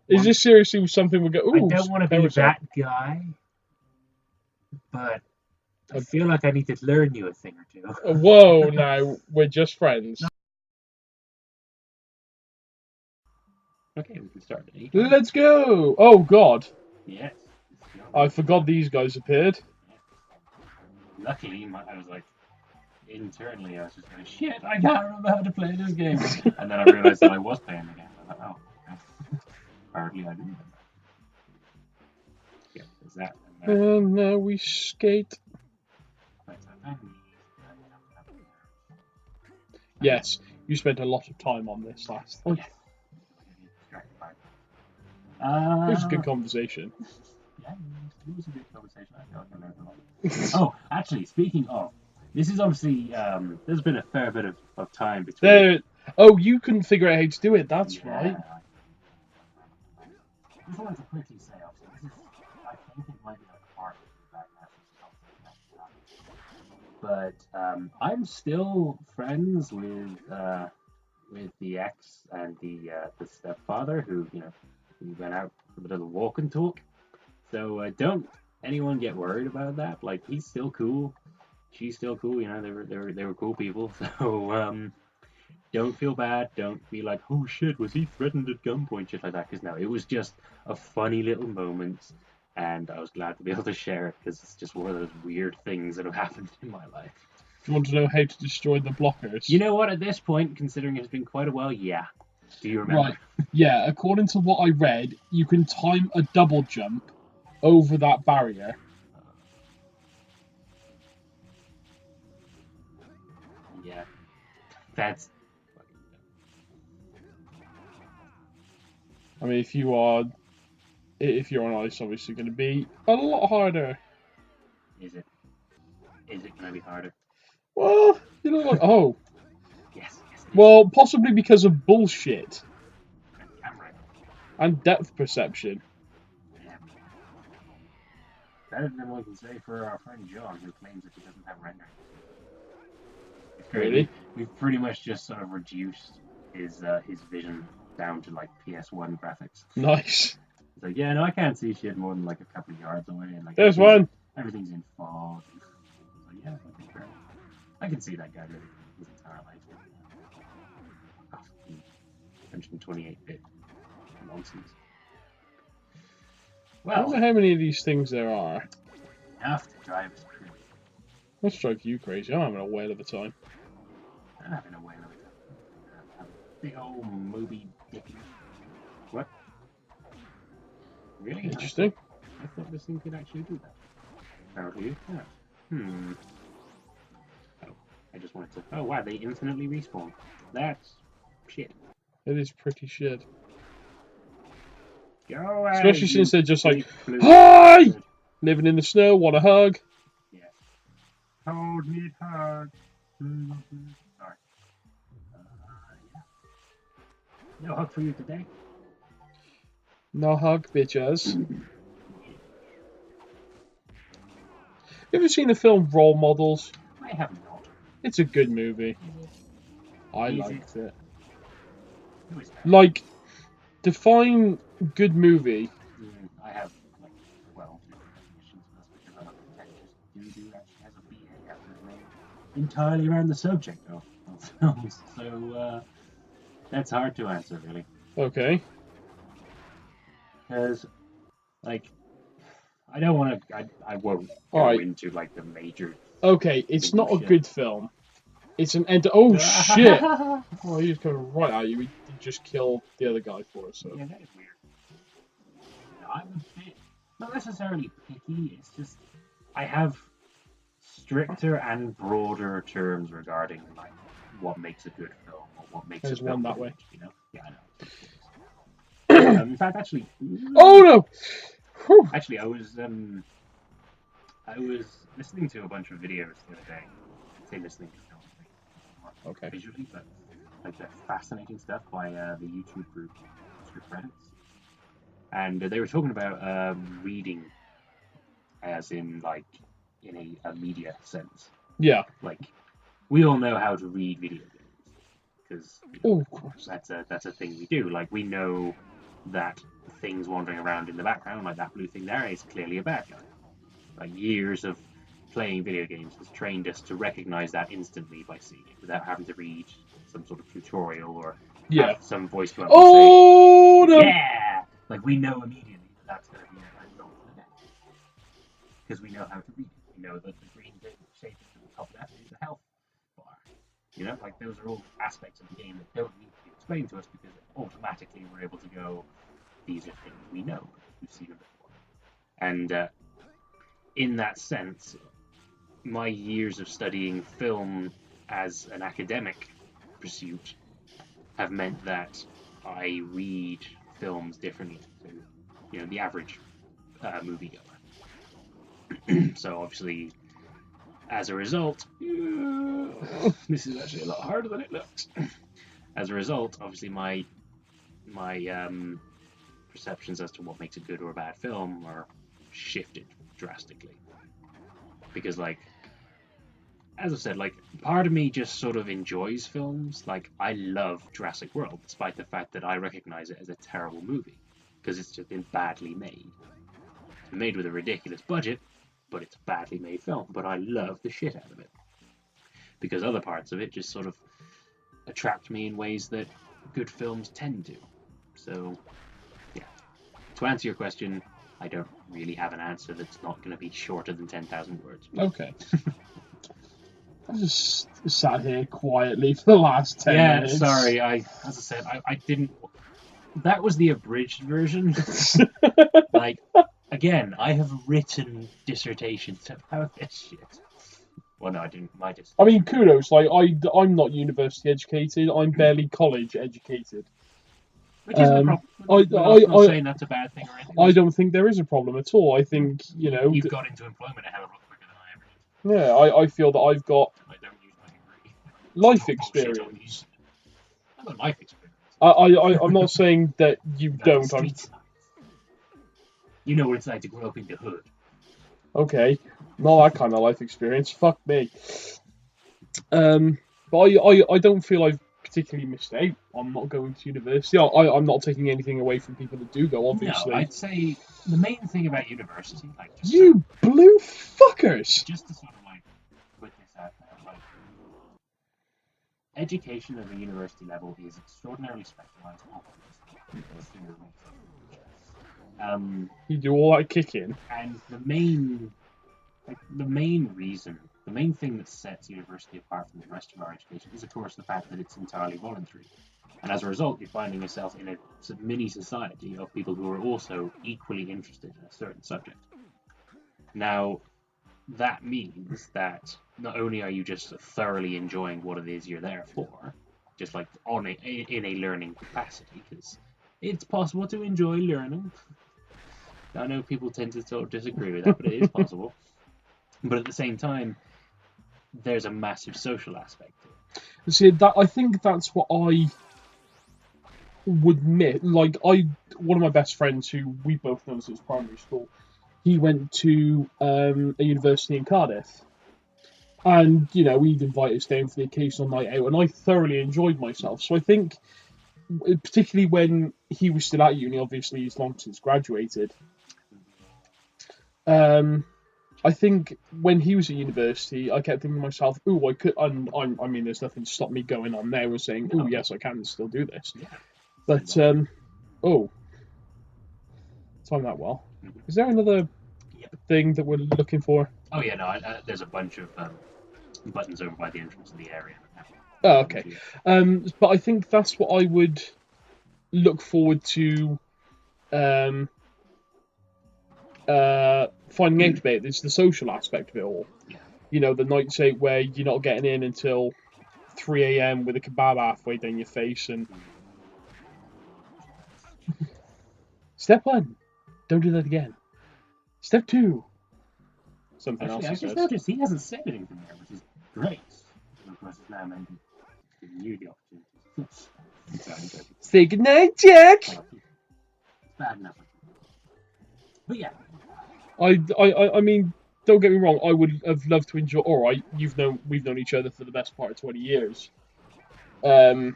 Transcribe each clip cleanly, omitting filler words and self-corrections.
Is this seriously something we're going? I don't want to be that guy, but I feel like I need to learn you a thing or two. Whoa! Now we're just friends. Okay, we can start. Let's go! Oh God! Yes. I forgot these guys appeared. Luckily, I was like, internally, I was just going, shit, I can't remember how to play this game. And then I realized that I was playing the game. I was like, oh, okay. Apparently I didn't. Yeah, there's that. And now we skate. Yes, you spent a lot of time on this last time. Yes. It was a good conversation. Yeah, it was a good conversation. I feel like I learned a lot. Oh, actually, speaking of, this is obviously, there's been a fair bit of time between. There. Oh, you couldn't figure out how to do it. That's right. I just wanted to quickly say, obviously, I think it might be like part of the back but I'm still friends with the ex and the stepfather who we went out for a bit of a walk and talk. So don't anyone get worried about that. Like he's still cool, she's still cool. They were cool people. So don't feel bad. Don't be like, oh shit, was he threatened at gunpoint, shit like that. Because no, it was just a funny little moment, and I was glad to be able to share it because it's just one of those weird things that have happened in my life. Do you want to know how to destroy the blockers? You know what? At this point, considering it's been quite a while, yeah. Do you remember? Right. Yeah. According to what I read, you can time a double jump over that barrier. Yeah. That's. I mean, if you're on ice, obviously going to be a lot harder. Is it? Is it going to be harder? Well, you know what? Oh. Yes. Well, possibly because of bullshit. And camera. And depth perception. Yeah. Better than we can say for our friend John, who claims that he doesn't have rendering. Really? We've pretty much just sort of reduced his vision down to like PS1 graphics. Nice. It's like, yeah, no, I can't see shit more than like a couple of yards away, and like there's one. Everything's in fog. Like, yeah, I can see that guy really his entire life. 128-bit nonsense. Well, I don't know how many of these things there are. Enough to drive us crazy. Let's drive you crazy. I'm having a whale of a time. I'm having a whale of a time. Big old Moby Dick. What? Really? Interesting. I thought this thing could actually do that. Apparently it can. Oh, I just wanted to. Oh wow, they infinitely respawn. That's shit. It is pretty shit. Go away, especially since they're just like, hi! Living in the snow, want a hug? Yeah. Hold me hug. Sorry. Yeah. No hug for you today. No hug, bitches. You ever seen the film Role Models? I have not. It's a good movie. I liked it. Define good movie. I have like 12 definitions because I'm a pretentious dude who actually has a BA after his name entirely around the subject of films. So that's hard to answer, really. Okay. Because, like, I don't want to. I won't go into like the major. Okay, it's not a good film. It's an oh shit! Oh, he was coming right at you. He just killed the other guy for us. So. Yeah, that is weird. I'm a bit not necessarily picky. It's just I have stricter and broader terms regarding like what makes a good film or what makes a film that way. You know? Yeah, I know. In fact, actually. Oh no! Whew. Actually, I was listening to a bunch of videos the other day. I say listening to okay. Visually, but like the fascinating stuff by the YouTube group Script Credits, and they were talking about reading, as in like in a media sense. Yeah. Like we all know how to read video games because that's a thing we do. Like we know that things wandering around in the background, like that blue thing there, is clearly a bad guy. Like years of playing video games has trained us to recognize that instantly by seeing it without having to read some sort of tutorial or have some voice come up and say, no. yeah! Like, we know immediately that that's going to be a result of the deck. Because we know how to read it. We know that the green shape at the top left is a health bar. You know, like, those are all aspects of the game that don't need to be explained to us because automatically we're able to go, these are things we know because we've seen them before. And in that sense, my years of studying film as an academic pursuit have meant that I read films differently to, the average moviegoer. So obviously, as a result, this is actually a lot harder than it looks. As a result, obviously, my perceptions as to what makes a good or a bad film are shifted drastically. Because, like, as I've said, like, part of me just sort of enjoys films. Like, I love Jurassic World, despite the fact that I recognize it as a terrible movie, because it's just been badly made. It's been made with a ridiculous budget, but it's a badly made film. But I love the shit out of it, because other parts of it just sort of attract me in ways that good films tend to. So, yeah. To answer your question, I don't really have an answer that's not going to be shorter than 10,000 words. Okay. I just sat here quietly for the last 10 minutes. Yeah, sorry. As I said, I didn't. That was the abridged version. Like, again, I have written dissertations about this shit. Well, no, I didn't. I mean, kudos. Like, I'm not university educated. I'm barely college educated. Which isn't a problem. I'm not saying that's a bad thing or anything. I don't think there is a problem at all. I think, You've got into employment a hell of a lot quicker than I ever did. Yeah, I feel that I've got I don't use my degree. Life experience. I've got life experience. I'm not saying that you don't. You know what it's like to grow up in the hood. Okay, not that kind of life experience. Fuck me. But I don't feel I've particularly missed out. I'm not going to university. I'm not taking anything away from people that do go, obviously. No, I'd say the main thing about university, like, you blue fuckers. Just to sort of like put this out there, like, education at the university level is extraordinarily specialized. You do all that kicking. And the main reason, the main thing that sets university apart from the rest of our education is, of course, the fact that it's entirely voluntary. And as a result, you're finding yourself in a mini society of people who are also equally interested in a certain subject. Now, that means that not only are you just thoroughly enjoying what it is you're there for, just like in a learning capacity, because it's possible to enjoy learning. I know people tend to sort of disagree with that, but it is possible. But at the same time, there's a massive social aspect to it. See, I think that's what I would miss. Like, one of my best friends, who we both know since primary school, he went to a university in Cardiff. And, he'd invite us down for the occasional night out, and I thoroughly enjoyed myself. So I think, particularly when he was still at uni, obviously he's long since graduated, I think when he was at university, I kept thinking to myself, "Ooh, I could." And I mean, there's nothing to stop me going on now and saying, "Ooh, yes, I can still do this." Yeah. But time that well. Is there another thing that we're looking for? Oh yeah, no. There's a bunch of buttons over by the entrance of the area. Oh, okay. But I think that's what I would look forward to. Finding out about it's the social aspect of it all. Yeah. The nights out where you're not getting in until 3 a.m. with a kebab halfway down your face. And step 1, don't do that again. Step 2, something else. I just noticed he hasn't said anything there, which is great. Of course, it's now maybe giving you the opportunity. Say goodnight, Jack. It's bad enough. But yeah. I mean, don't get me wrong. I would have loved to enjoy. All right, we've known each other for the best part of 20 years. And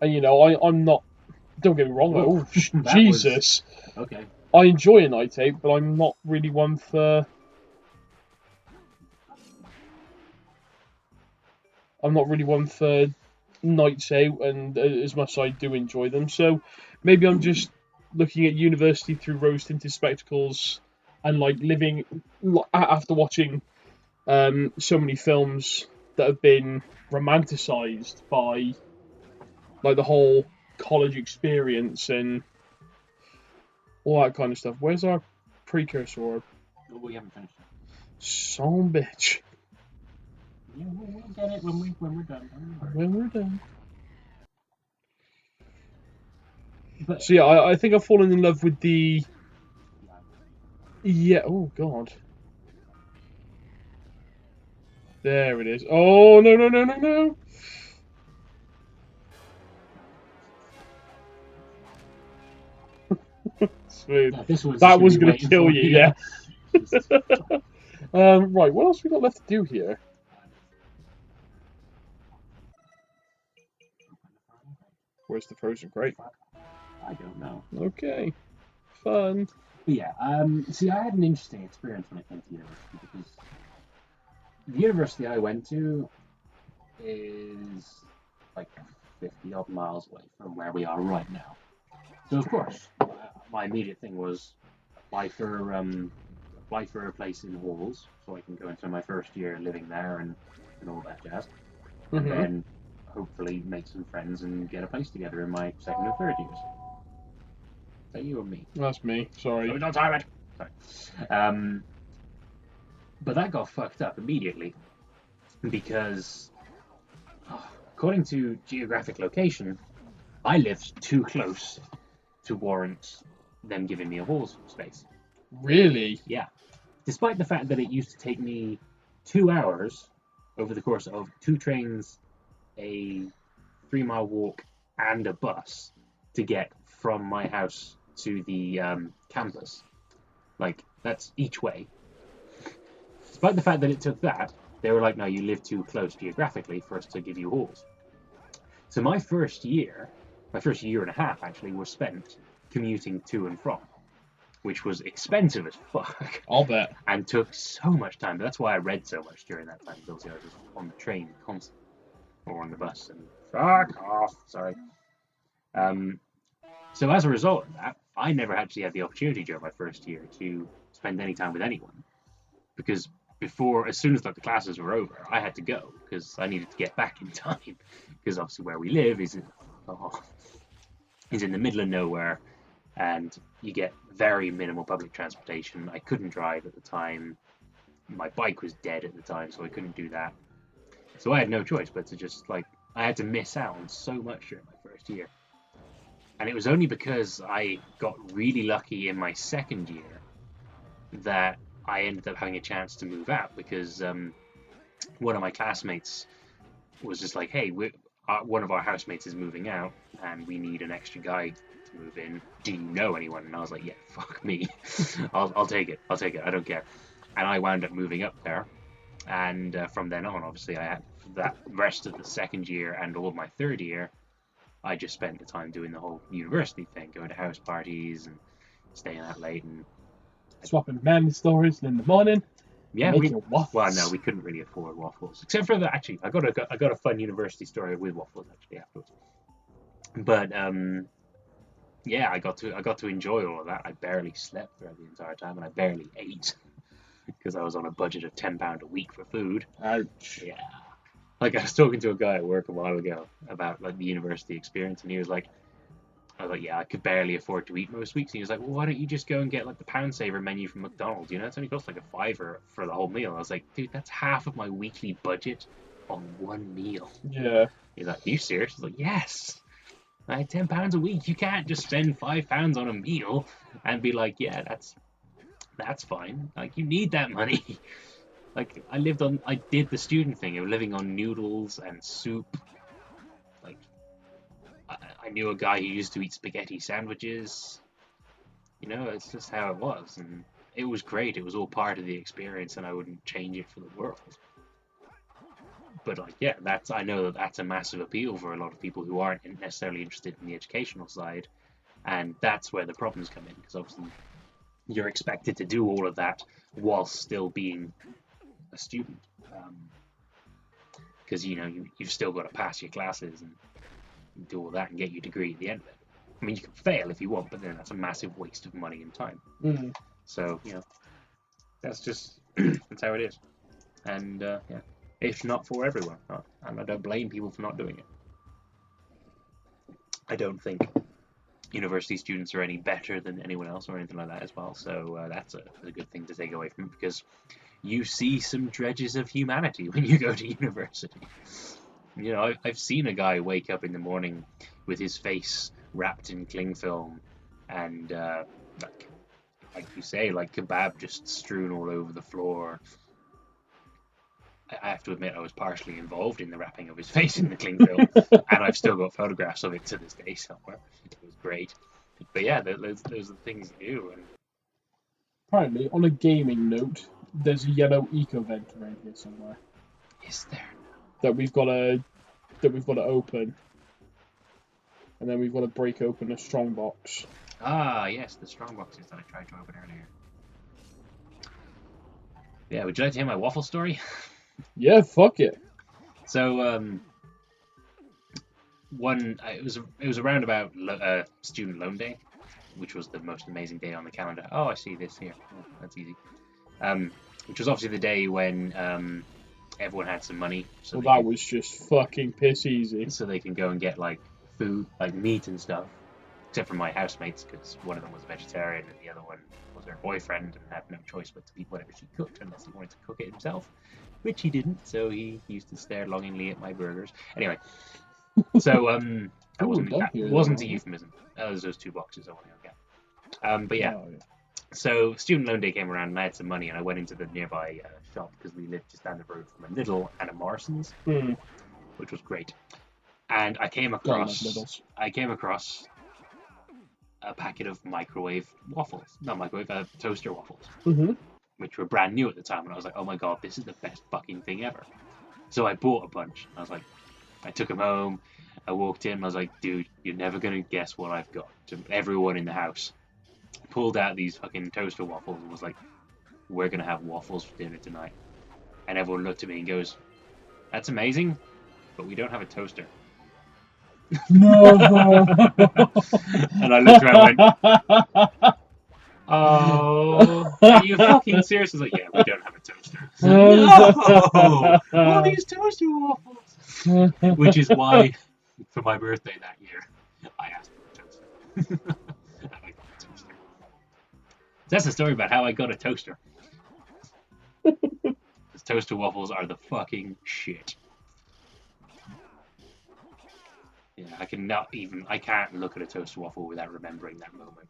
I'm not Don't get me wrong. Oh, that was Jesus. okay. I enjoy a night out, but I'm not really one for. I'm not really one for nights out, and as much as I do enjoy them. So maybe I'm just looking at university through rose-tinted spectacles, and like living after watching so many films that have been romanticized by like the whole college experience and all that kind of stuff. Where's our precursor? Oh, we haven't finished it. Son bitch. Yeah, we'll get it when we're done. When we're done. But So yeah, I think I've fallen in love with the. Yeah. Oh God. There it is. Oh no no no no no. Smooth. yeah, this was That was going gonna to kill you. Yeah. Jesus. Right. What else we got left to do here? Where's the frozen crate? I don't know. Okay. Fun. But yeah, see, I had an interesting experience when I came to university because the university I went to is like 50 odd miles away from where we are right now. So of course, my immediate thing was apply for a place in Halls so I can go into my first year living there and all that jazz, and Mm-hmm. then hopefully make some friends and get a place together in my second and third years. Is that you or me? That's me. Sorry. Don't time it. Sorry. But that got fucked up immediately because, according to geographic location, I lived too close to warrant them giving me a halls space. Really? Yeah. Despite the fact that it used to take me 2 hours over the course of 2 trains, a 3-mile walk, and a bus to get from my house to the campus. Like, that's each way. Despite the fact that it took that, they were like, no, you live too close geographically for us to give you halls. So my first year and a half actually, was spent commuting to and from, which was expensive as fuck. I'll bet. And took so much time. But that's why I read so much during that time. Because I was just on the train constantly, or on the bus, and fuck off. Sorry. So as a result of that, I never actually had the opportunity during my first year to spend any time with anyone, because as soon as like the classes were over, I had to go because I needed to get back in time. Because obviously where we live is in the middle of nowhere, and you get very minimal public transportation. I couldn't drive at the time. My bike was dead at the time, so I couldn't do that. So I had no choice but to just I had to miss out on so much during my first year. And it was only because I got really lucky in my second year that I ended up having a chance to move out, because one of my classmates was just like, hey, one of our housemates is moving out and we need an extra guy to move in. Do you know anyone? And I was like, yeah, fuck me. I'll take it. I don't care. And I wound up moving up there. And from then on, obviously, I had that rest of the second year and all of my third year, I just spent the time doing the whole university thing, going to house parties and staying out late and Swapping man stories in the morning. yeah, making waffles. Well, no, we couldn't really afford waffles, except for that. Actually, I got a fun university story with waffles actually afterwards. But yeah, I got to enjoy all of that. I barely slept throughout the entire time, and I barely ate because I was on a budget of £10 a week for food. Ouch. Yeah. Like, I was talking to a guy at work a while ago about like the university experience, and he was like, I was like, yeah, I could barely afford to eat most weeks. And he was like, well, why don't you just go and get like the pound saver menu from McDonald's? You know, it's only costs like a £5 for the whole meal. I was like, dude, that's half of my weekly budget on one meal. Yeah. He's like, are you serious? I was like, yes. I had £10 a week. You can't just spend £5 on a meal and be like, yeah, that's fine. Like, you need that money. Like, I did the student thing of living on noodles and soup. Like, I knew a guy who used to eat spaghetti sandwiches. You know, it's just how it was. And it was great. It was all part of the experience, and I wouldn't change it for the world. But like, yeah, I know that's a massive appeal for a lot of people who aren't necessarily interested in the educational side, and that's where the problems come in, because obviously you're expected to do all of that whilst still being a student, because you've still got to pass your classes and do all that and get your degree at the end of it. I mean, you can fail if you want, but then that's a massive waste of money and time. Mm. So that's just that's how it is, and yeah, it's not for everyone, and I don't blame people for not doing it. I don't think university students are any better than anyone else or anything like that as well. So that's a good thing to take away from it, because you see some dredges of humanity when you go to university. I've seen a guy wake up in the morning with his face wrapped in cling film and like you say, like kebab just strewn all over the floor. I have to admit I was partially involved in the wrapping of his face in the cling film, and I've still got photographs of it to this day somewhere. It was great. But yeah, those are the things you do. And Apparently, on a gaming note, there's a yellow eco vent around here somewhere is there? that we've got to open, and then we've got to break open a strong box. Ah, yes, the strong boxes that I tried to open earlier. Yeah, would you like to hear my waffle story? Yeah, fuck it. So, it was around about student loan day, which was the most amazing day on the calendar. Oh, I see this here. Oh, that's easy. Which was obviously the day when everyone had some money. So Well, that was just fucking piss easy. So they can go and get like food, like meat and stuff. Except for my housemates, because one of them was a vegetarian and the other one was her boyfriend and had no choice but to eat whatever she cooked unless he wanted to cook it himself, which he didn't. So he used to stare longingly at my burgers. Anyway, so that wasn't a euphemism. That was those two boxes I wanted to get. But yeah. Oh, yeah. So student loan day came around and I had some money and I went into the nearby shop because we lived just down the road from a Lidl and a Morrison's, which was great. And I came across a packet of toaster waffles, which were brand new at the time. And I was like, oh my god, this is the best fucking thing ever. So I bought a bunch. I took them home. I walked in. I was like, dude, you're never going to guess what I've got. To everyone in the house pulled out these fucking toaster waffles and was like, we're going to have waffles for dinner tonight. And everyone looked at me and goes, that's amazing, but we don't have a toaster. No. And I looked around and went, oh, are you fucking serious? I was like, yeah, we don't have a toaster. No! All these toaster waffles! Which is why, for my birthday that year, I asked for a toaster. And I got a toaster. That's the story about how I got a toaster. Because toaster waffles are the fucking shit. Yeah, I can't look at a toaster waffle without remembering that moment.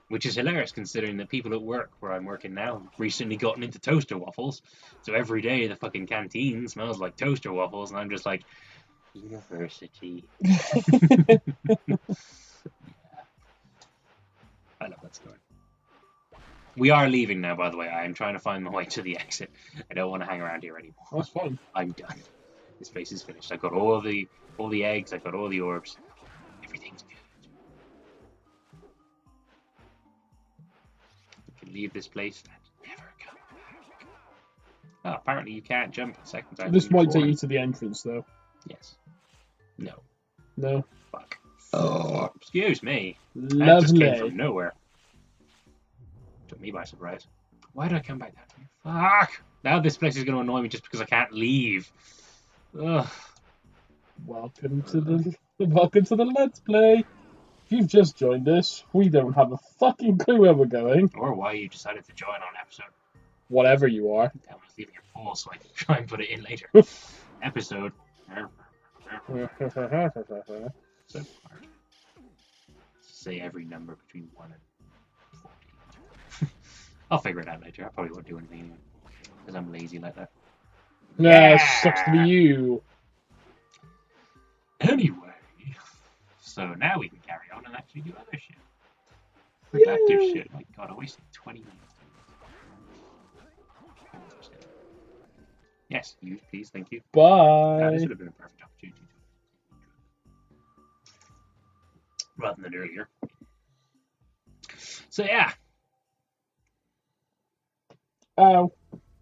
Which is hilarious considering that people at work where I'm working now have recently gotten into toaster waffles. So every day the fucking canteen smells like toaster waffles and I'm just like, university. Yeah. I love that story. We are leaving now, by the way. I am trying to find my way to the exit. I don't want to hang around here anymore. That's fine. I'm done. This place is finished. I got all the eggs. I got all the orbs. Everything's good. You can leave this place and never come back. Oh, apparently you can't jump a second time. This might take you to the entrance, though. Yes. No. No. Fuck. Oh, excuse me. Lovely. That just came from nowhere. Took me by surprise. Why did I come back that way? Fuck! Now this place is going to annoy me just because I can't leave. Ugh. Welcome to the Let's Play. If you've just joined us, we don't have a fucking clue where we're going. Or why you decided to join on episode. Whatever you are. I was leaving a pause so I can try and put it in later. Episode. So hard. Say every number between 1 and 14. I'll figure it out later. I probably won't do anything anyway. Because I'm lazy like that. Yeah, sucks to be you. Anyway. So now we can carry on and actually do other shit. Productive shit. My god, I wasted 20 minutes. Yes, use, please, thank you. Bye. This would have been a perfect opportunity rather than earlier. So yeah. Ow.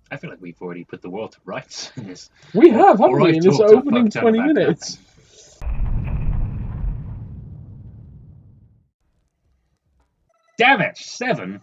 I feel like we've already put the world to rights in this. We have, haven't Or we? I've In this talked a opening fuck ton 20 about minutes. nothing. Damn it! 7?